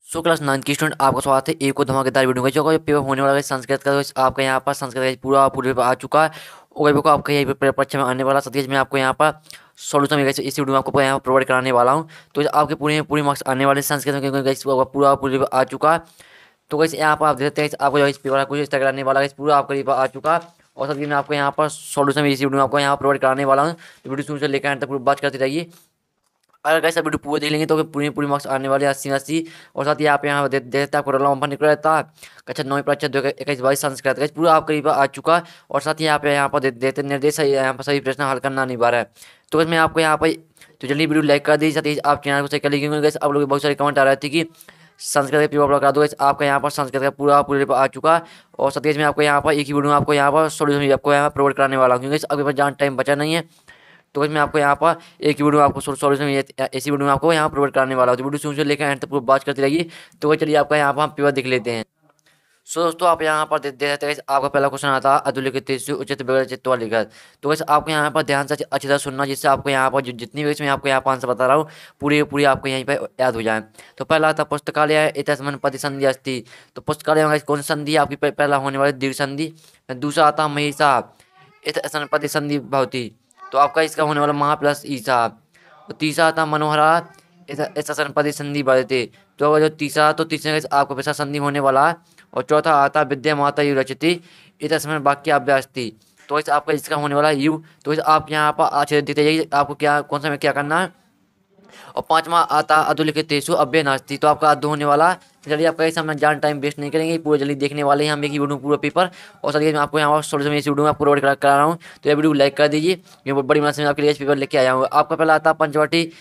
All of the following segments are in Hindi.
सो क्लास 9 की स्टूडेंट आपका स्वागत है एक और धमाकेदार वीडियो में। जो पेपर होने वाला है संस्कृत का, तो आपका यहाँ पर संस्कृत का पूरा पूरे पेपर आ चुका है। और देखो आपका यही पेपर परीक्षा में आने वाला सतीश, मैं आपको यहाँ पर सॉल्यूशन इस वीडियो में आपको यहाँ प्रोवाइड कराने वाला हूँ। तो आपके पूरे मार्क्स आने वाले संस्कृत में, क्योंकि पूरा पूरे पेपर आ चुका है। तो वैसे यहाँ पर आप देखते हैं आपको जो इस पेपर कुछ इस तरह कराने वाला है, पूरा आपका पेपर आ चुका है। और सभी मैं आपको यहाँ पर सॉल्यूशन इस वीडियो में आपको यहाँ प्रोवाइड कराने वाला हूँ। तो वीडियो शुरू से लेकर अंत तक पूरी बात करते रहिए। अगर कैसे वीडियो पूरे देख लेंगे तो पूरी पूरी मार्क्स आने वाले 80-80। और साथ ही आप यहाँ देता आपको रोल नंबर निकल रहता है कक्षा 9 परीक्षा 2021-22 संस्कृत का पूरा आपका पेपर आ चुका है। और साथ ही आप यहाँ पर देते निर्देश यहाँ पर सभी प्रश्न हल करना अनिवार्य है। तो मैं आपको यहाँ पर तो जल्दी वीडियो लाइक कर दीजिए, साथ ही आप चैनल को सही कर लीजिए, क्योंकि आप लोग बहुत सारे कमेंट आ रहे थे कि संस्कृत का पेपर करा दो। आपका यहाँ पर संस्कृत का पूरा पेपर आ चुका है। और साथ ही मैं आपको यहाँ पर एक ही वीडियो में आपको यहाँ पर सोल्यूशन आपको यहाँ प्रोवाइड कराने वाला हूँ, क्योंकि अभी पर ज़्यादा टाइम बचा नहीं है। तो मैं आपको यहाँ पर एक वीडियो में आपको सॉल्यूशन ऐसी वीडियो में आपको यहाँ प्रोवाइड कराने वाला हूँ। तो वीडियो शुरू से लेकर एंड तक पूरी बात करते रहिए। तो चलिए आपका यहाँ पर हम पेपर देख लेते हैं। सो दोस्तों आप यहाँ पर देख सकते हैं आपका पहला क्वेश्चन आता है अधोलिखित उचित बगैर चित्तवा लिखित। तो वैसे आपको यहाँ पर ध्यान से अच्छी तरह सुनना, जिससे आपको यहाँ पर जितनी भी मैं आपको यहाँ पर आंसर बता रहा हूँ पूरी पूरी आपको यहीं पर याद हो जाए। तो पहला आता पुस्तकालय इतस्मिन् पदि संधि अस्ति। तो पुस्तकालय में कौन सी संधि आपकी पहला होने वाली दीर्घ संधि। दूसरा आता महिषा इतस्मिन् पदि संधि भवति। तो आपका इसका होने वाला महा प्लस ईसा। तो तीसरा आता मनोहरा इतस्मिन् पदि संधि बढ़ते। तो अगर जो तीसरा तो तीसरे का आपको पैसा संधि होने वाला है। और चौथा आता विद्या माता यु रचती इतस्मिन् वाक्य अभ्यास्ति। तो इस आपका इसका होने वाला यु। तो इस आप यहाँ पर अच्छे देखते जाइए आपको क्या कौन सा में क्या करना है। और पांचवा आता अधोलिखितेषु अव्यय नास्ति। तो आपका अधो होने वाला। चलिए आपका इस समय जान टाइम वेस्ट नहीं करेंगे, पूरे जल्दी देखने वाले हैं हम एक ही वीडियो पूरा पेपर। और सर मैं आपको यहाँ सोल्यूशन इस वीडियो में आपको प्रोवाइड करा रहा हूँ। तो ये वीडियो लाइक कर दीजिए, ये बहुत बड़ी मदद से मैं आपके लिए इस पेपर लेके आया हूँ। आपका पहला आता पंचवटी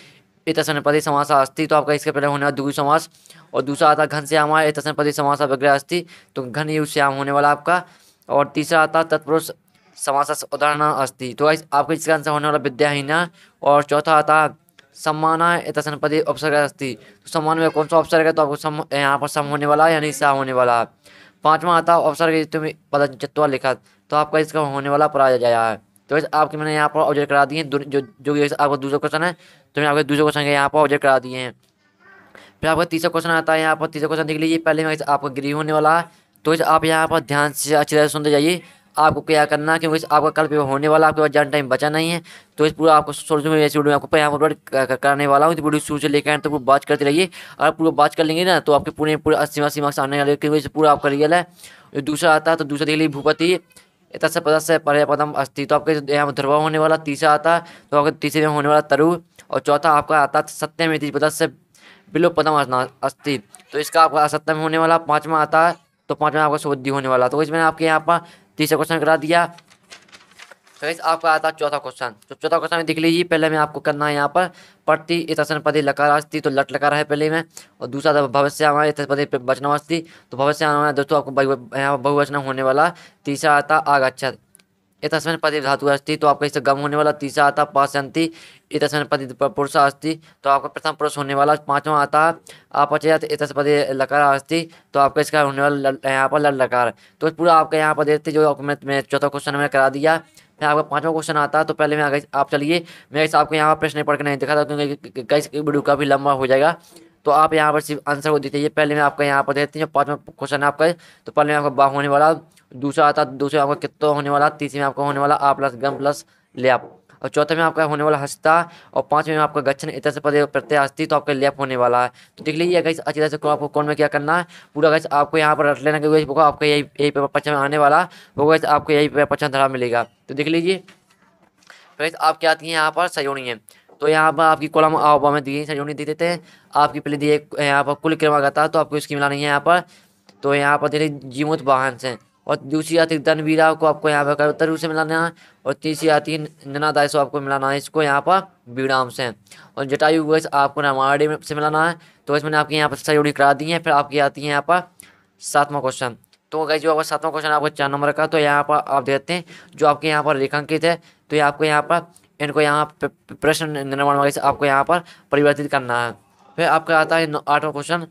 इतस्मिन् पदि समासः अस्ति। तो आपका इसके पहले होने वाला द्विगु समास। और दूसरा आता घनश्यामा इतस्मिन् पदि समासः विग्रह अस्ति। तो घन युग श्याम होने वाला आपका। और तीसरा आता तत्पुरुष समासः उदाहरण अस्ति। तो आपको इसका आंसर होने वाला विद्याहीना। और चौथा आता सम्माना इतस्मिन् पदि उपसर्ग अस्ति। तो सम्मान में कौन सा उपसर्ग है, तो आपको सम यहाँ पर सम होने वाला है यानी सा होने वाला है। पांचवा आता उपसर्ग पद चित्वा लिखत। तो आपका इसका होने वाला पराजय है। तो आपके मैंने यहाँ पर ऑब्जेक्ट करा दिए हैं जो जो आपका दूसरा क्वेश्चन है। तो मैंने आपके दूसरे क्वेश्चन के यहाँ पर ऑब्जेक्ट करा दिए हैं। फिर आपका तीसरा क्वेश्चन आता है, यहाँ पर तीसरा क्वेश्चन देख लीजिए। पहले में आपका गृह होने वाला है। तो आप यहाँ पर ध्यान से अच्छी तरह सुनते जाइए आपको क्या करना है, क्योंकि आपका कल पेपर होने वाला, आपके पास ज़्यादा टाइम बचा नहीं है। तो इस पूरा आपको सोल्यूशन में वीडियो आपको यहाँ पर कराने वाला हूँ। तो वीडियो शुरू से लेकर तो पूरी बात करते रहिए। अगर पूरा बात कर लेंगे ना तो आपके पूरे पूरे 80 मार्क्स आने वाले, क्योंकि पूरा आपका रियल है। जो दूसरा आता है तो दूसरा देख लीजिए भूपति इतस्य पदस्य पर्यापदम अस्ति। तो आपके यहाँ ध्रुव होने वाला। तीसरा आता है तो आपके तीसरे में होने वाला तरु। और चौथा आपका आता है सत्यम इति पदस्य बिलो पदम अस्ति। तो इसका आपका असत्य में होने वाला। पांचवा आता है तो पांचवा आपका शुद्धि होने वाला। तो इसमें आपके यहाँ पर तीसरा क्वेश्चन करा दिया। तो इस आपका आता है चौथा क्वेश्चन। तो चौथा क्वेश्चन में देख लीजिए। पहले में आपको करना है यहाँ पर प्रति इतस्मिन् पदे लकार अस्ति। तो लट लकार है पहले में। और दूसरा था भविष्य हमारे इतस्मिन् पदे वचनम अस्ति। तो भविष्य हमारा दोस्तों आपको यहाँ बहुवचन होने वाला। तीसरा आता आगच्छत् इतस्मिन् पदे धातु अस्ति। तो आपका इससे गम होने वाला। तीसरा आता पास्यन्ति इतस्मिन् पदे पुरुष अस्ति। तो आपका प्रथम पुरुष होने वाला। पांचवा आता अपचयत इतस्मिन् पदे लकार अस्ति। तो आपका इसका होने वाला यहाँ पर लट लकार। तो पूरा आपका यहाँ पर देखते जो मैं चौथा क्वेश्चन में करा दिया। फिर आपका पांचवा क्वेश्चन आता है। तो पहले मैं आप चलिए मैं आपको यहाँ पर प्रश्न पढ़ के नहीं दिखा था, क्योंकि कई वीडियो काफ़ी लंबा हो जाएगा। तो आप यहाँ पर सिर्फ आंसर को देते हैं। पहले मैं आपका यहाँ पर देते हैं जो पांचवा क्वेश्चन है आपका। तो पहले में आपका बा होने वाला। दूसरा आता दूसरे में आपका कित्तो होने वाला। तीसरे में आपका होने वाला आ प्लस गम प्लस लैप। और चौथे में आपका होने वाला हस्ता। और पांचवें में आपका गच्छन इतस्य पदे प्रत्यय अस्ति। तो आपका लैप होने वाला है। तो देख लीजिए गाइस अच्छी तरह से आपको कौन में क्या करना है पूरा गाइस आपको यहाँ पर रट लेना, क्योंकि आपका यही पेपर परीक्षा में आने वाला वो गाइस आपको यही पेपर परीक्षा धरा मिलेगा। तो देख लीजिए गाइस आप क्या आती हैं यहाँ पर संयोजनी है। तो यहाँ पर आपकी कॉलम आवा में दी संयोजनी दे देते हैं। आपकी पहले दिए यहाँ पर कुल क्रमांक आता है, तो आपको इसकी मिलानी है यहाँ पर। तो यहाँ पर देखिए जीमूत वाहन से। और दूसरी आती है धनवीरा को आपको यहाँ पर तरु से मिलाना है। और तीसरी आती है ननादाय से आपको मिलाना है इसको यहाँ पर बीड़ाम से। और जटायु वैस आपको रामायण से मिलाना है। तो इसमें आपके यहाँ पर सहयोगी करा दी है। फिर आपकी आती है यहाँ पर सातवां क्वेश्चन। तो गाइस जो आपका सातवां क्वेश्चन आपको 4 नंबर का। तो यहाँ पर आप देखते हैं जो आपके यहाँ पर रेखांकित है। तो ये आपको यहाँ पर इनको यहाँ प्रश्न निर्माण वगैरह से आपको यहाँ पर परिवर्तित करना है। फिर आपका आता है 8वां क्वेश्चन।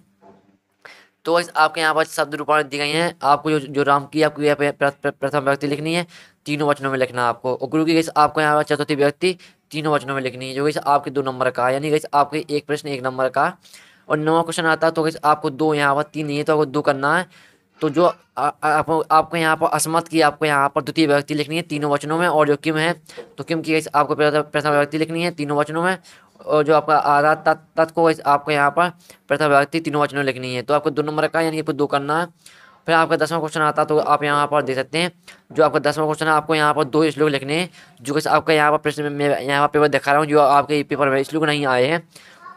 तो इस आपके यहाँ पर शब्द रूपांतरण दी गई हैं। आपको जो राम की आपको यहाँ पे प्रथम व्यक्ति लिखनी है, तीनों वचनों में लिखना है आपको। और गुरु की गैस आपको यहाँ पर चतुर्थी व्यक्ति तीनों वचनों में लिखनी है, जो गैस आपके 2 नंबर का है, यानी गैस आपके एक प्रश्न 1 नंबर का। और 9वां क्वेश्चन आता है तो guys आपको 2 यहाँ पर 3 नहीं है तो आपको 2 करना है। तो जो आपको यहाँ पर असमत की आपको यहाँ पर द्वितीय विभक्ति लिखनी है तीनों वचनों में, और जो किम है तो किम की guys आपको प्रथम विभक्ति लिखनी है तीनों वचनों में, और जो आपका आधा तत् को guys आपको यहाँ पर प्रथम विभक्ति तीनों वचनों में लिखनी है। तो आपको 2 नंबर का यानी कि 2 करना है। फिर आपका 10वां क्वेश्चन आता है तो आप यहाँ पर देख सकते हैं, जो आपका 10वां क्वेश्चन है आपको यहाँ पर 2 श्लोक लिखने हैं, जो कि आपका यहाँ पर प्रश्न में यहाँ पर पेपर दिखा रहा हूँ, जो आपके पेपर में श्लोक नहीं आए हैं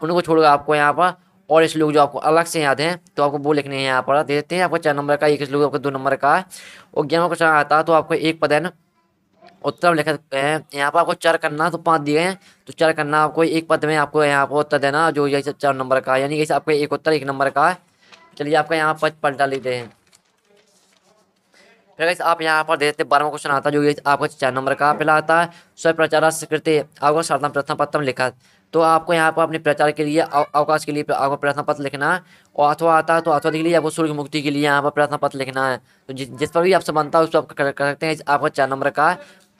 उनको छोड़कर आपको यहाँ पर और श्लोक जो आपको अलग से याद है तो आपको वो लिखने हैं। यहाँ पर दे देते हैं आपको 4 नंबर का एक श्लोक आपको 2 नंबर का है। और 11वां क्वेश्चन आता है तो आपको एक पद उत्तर लिखा है, यहाँ पर आपको 4 करना तो 5 दिए हैं तो 4 करना आपको एक पद में आपको यहाँ पर उत्तर देना, जो ये 4 नंबर का है, यानी कि आपको एक उत्तर 1 नंबर का है। चलिए आपका यहाँ पर पलटा लेते हैं। फिर गाइस आप यहाँ पर देखते 12वां क्वेश्चन आता है, जो ये आपका 4 नंबर का पहला आता है स्वप्रचार स्वीकृति आपको साधना प्रथम पत्र लिखा। तो आपको यहाँ पर अपने प्रचार के लिए अवकाश के लिए आपको प्रार्थना पत्र लिखना है, और अथवा आता है तो अथवा के लिए आपको सूर्य मुक्ति के लिए यहाँ पर प्रार्थना पत्र लिखना है। तो जिस पर भी आपसे बनता है उस पर आप कर सकते हैं। आपका 4 नंबर का है।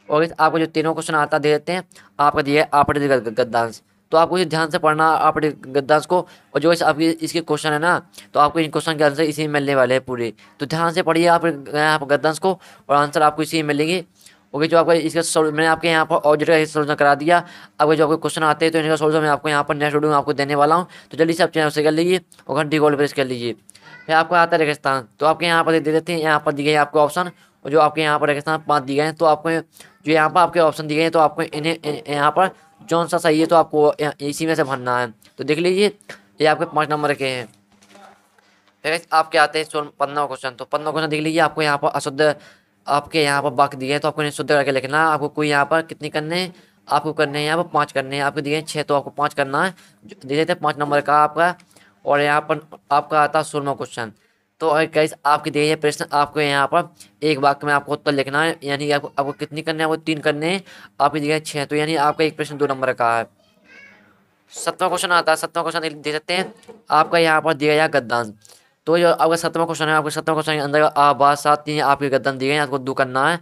और आपको जो तीनों क्वेश्चन आता दे देते हैं, आपका दिया है आपत्ति गद्यांश, तो आपको इसे ध्यान से पढ़ना आपत्ति गद्यांश को। और जो आपकी इसके क्वेश्चन है ना तो आपको इन क्वेश्चन के आंसर इसी में मिलने वाले हैं पूरे, तो ध्यान से पढ़िए आप यहाँ पर गद्यांश को और आंसर आपको इसी में मिलेंगे। ओके, जो आपका इसका मैंने आपके यहाँ पर ऑब्जेक्ट का सोल्यूशन करा दिया। अब जो आपको क्वेश्चन आते हैं तो इनका सोल्यूशन मैं आपको यहाँ पर नेक्स्ट वीडियो में आपको देने वाला हूँ, तो जल्दी से आप चैनल से कर लीजिए और घंटी कॉल प्रेस कर लीजिए। फिर आपको आता है रेगिस्तान, तो आपके यहाँ पर दे देते हैं, यहाँ पर दिए गए आपको ऑप्शन, और जो आपके यहाँ पर रेगिस्तान 5 दिए गए हैं, तो आपको जो यहाँ पर आपके ऑप्शन दिए गए हैं तो आपको इन्हें यहाँ पर कौन सा सही है तो आपको इसी में से भरना है। तो देख लीजिए ये आपके 5 नंबर के हैं। फिर आपके आते हैं 15वां क्वेश्चन, तो 15वां क्वेश्चन देख लीजिए, आपको यहाँ पर अशुद्ध आपके यहाँ पर वाक्य दिए हैं तो आपको इन्हें शुद्ध करके लिखना है। आपको कोई यहाँ पर कितनी करने हैं, आपको करने हैं यहाँ पर 5 करने हैं, आपको दिए हैं 6 तो आपको 5 करना है, दे देते हैं 5 नंबर का आपका। और यहाँ पर आपका आता है 16वां क्वेश्चन, तो गाइस आपके दिए गए प्रश्न आपको यहाँ पर एक वाक्य में आपको उत्तर लिखना है, यानी कि आपको कितनी करने हैं, आपको 3 करने हैं, आपके दिए गए 6 तो यानी आपका एक प्रश्न 2 नंबर का है। 7वां क्वेश्चन आता है, 7वां क्वेश्चन दे सकते हैं, आपका यहाँ पर दिया गया गद्यांश। तो जो आपका 7वां क्वेश्चन है, आपके 7वां क्वेश्चन के अंदर आवाज 7 3 आपके गद्यांश दिए हैं, आपको 2 करना है।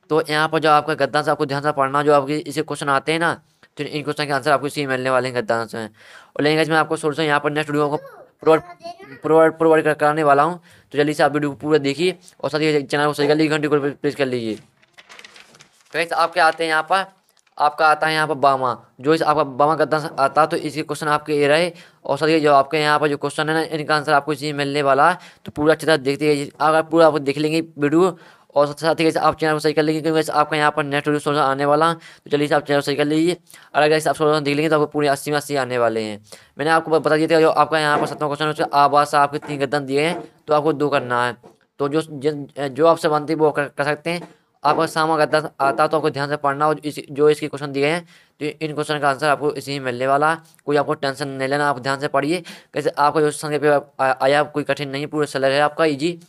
तो यहाँ पर जो आपका गद्यांश आपको ध्यान से पढ़ना, जो आपके इसे क्वेश्चन आते हैं ना तो इन क्वेश्चन के आंसर आपको इसी मिलने वाले हैं गद्यांश में। और लेकिन मैं आपको सोल्यूशन यहाँ पर नेक्स्ट वीडियो को प्रोवाइड कराने वाला हूँ, तो जल्दी से आप वीडियो को पूरा देखिए और साथ ही चैनल को सही कर लीजिए, घंटी को प्रेस कर लीजिए। तो आपके आते हैं यहाँ पर, आपका आता है यहाँ पर बामा, जो इस आपका बामा गद्यांश आता है तो इसी क्वेश्चन आपके ये रहे। और साथ ही जो आपके यहाँ पर जो क्वेश्चन है ना इनका आंसर आपको इसी मिलने वाला है, तो पूरा अच्छी तरह देखते रहिए। अगर पूरा आप देख लेंगे वीडियो और साथ ही आप चैनल को सही कर लेंगे, क्योंकि आपका यहाँ पर नेक्स्ट वीडियो सोल्यूशन आने वाला है, तो चलिए आप चैनल सही कर लीजिए। और अगर आप सोल्यूशन देख लेंगे तो आपको पूरे 80 में 80 आने वाले हैं। मैंने आपको बता दिया था जो आपका यहाँ पर 7वां क्वेश्चन है उसमें आवास आपके 3 गद्यांश दिए हैं तो आपको 2 करना है। तो जो आपसे बनती है वो कर सकते हैं। आपका सामा गद्यांश आता तो आपको ध्यान से पढ़ना, और जो इसके क्वेश्चन दिए हैं तो इन क्वेश्चन का आंसर आपको इसी में मिलने वाला है। कोई आपको टेंशन नहीं लेना, आप ध्यान से पढ़िए। कैसे आपका जो संख्या पेपर आया कोई कठिन नहीं, पूरा सरल है आपका इजी।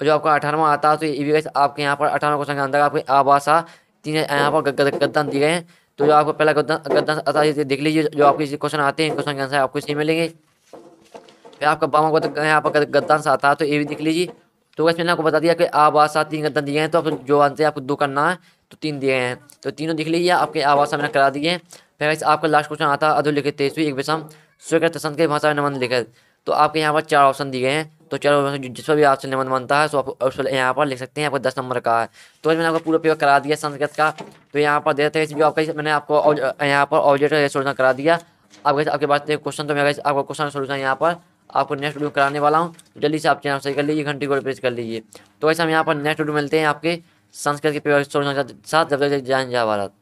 और जो आपका 18वां आता है तो ये भी आपके यहाँ पर 18वां क्वेश्चन के अंदर आपके आवासा 3 यहाँ पर गद्यांश दिए गए हैं। तो जो आपको पहला गद्यांश आता है देख लीजिए, जो आपके क्वेश्चन आते हैं इन क्वेश्चन के आंसर आपको इसी मिलेंगे। फिर आपका बामा यहाँ पर गद्यांश आता है तो ये भी देख लीजिए। तो वैसे मैंने आपको बता दिया कि आवास 3 गद्यांश दिए हैं, तो आपको जो आंसर आपको 2 करना है, तो 3 दिए हैं तो तीनों देख लीजिए आपके आवास मैंने करा दिए हैं। फिर आपका लास्ट क्वेश्चन आता है अधोलिखित तेजस्वी एक विषम स्वीकृत संत के भाषा में निबंध लिखित। तो आपके यहाँ पर 4 ऑप्शन दिए हैं, तो 4 ऑप्शन जिस पर भी आपसे निबंध बनता है तो आप उस पर यहाँ पर लिख सकते हैं। आपको 10 नंबर का है। तो मैंने आपको पूरा पेपर करा दिया संस्कृत का, तो यहाँ पर देते हैं जो आपका मैंने आपको यहाँ पर ऑब्जेक्ट सोल्यूशन करा दिया। आपके पास क्वेश्चन तो मैं आपको क्वेश्चन सोल्यूशन यहाँ पर आपको नेक्स्ट वीडियो कराने वाला हूँ, तो जल्दी से आप चैनल सही कर लीजिए, घंटी को प्रेस कर लीजिए। तो ऐसे हम यहाँ पर नेक्स्ट वीडियो मिलते हैं आपके संस्कृत के पेपर सोल्यूशन के साथ। जब तक जय हिंद जय भारत।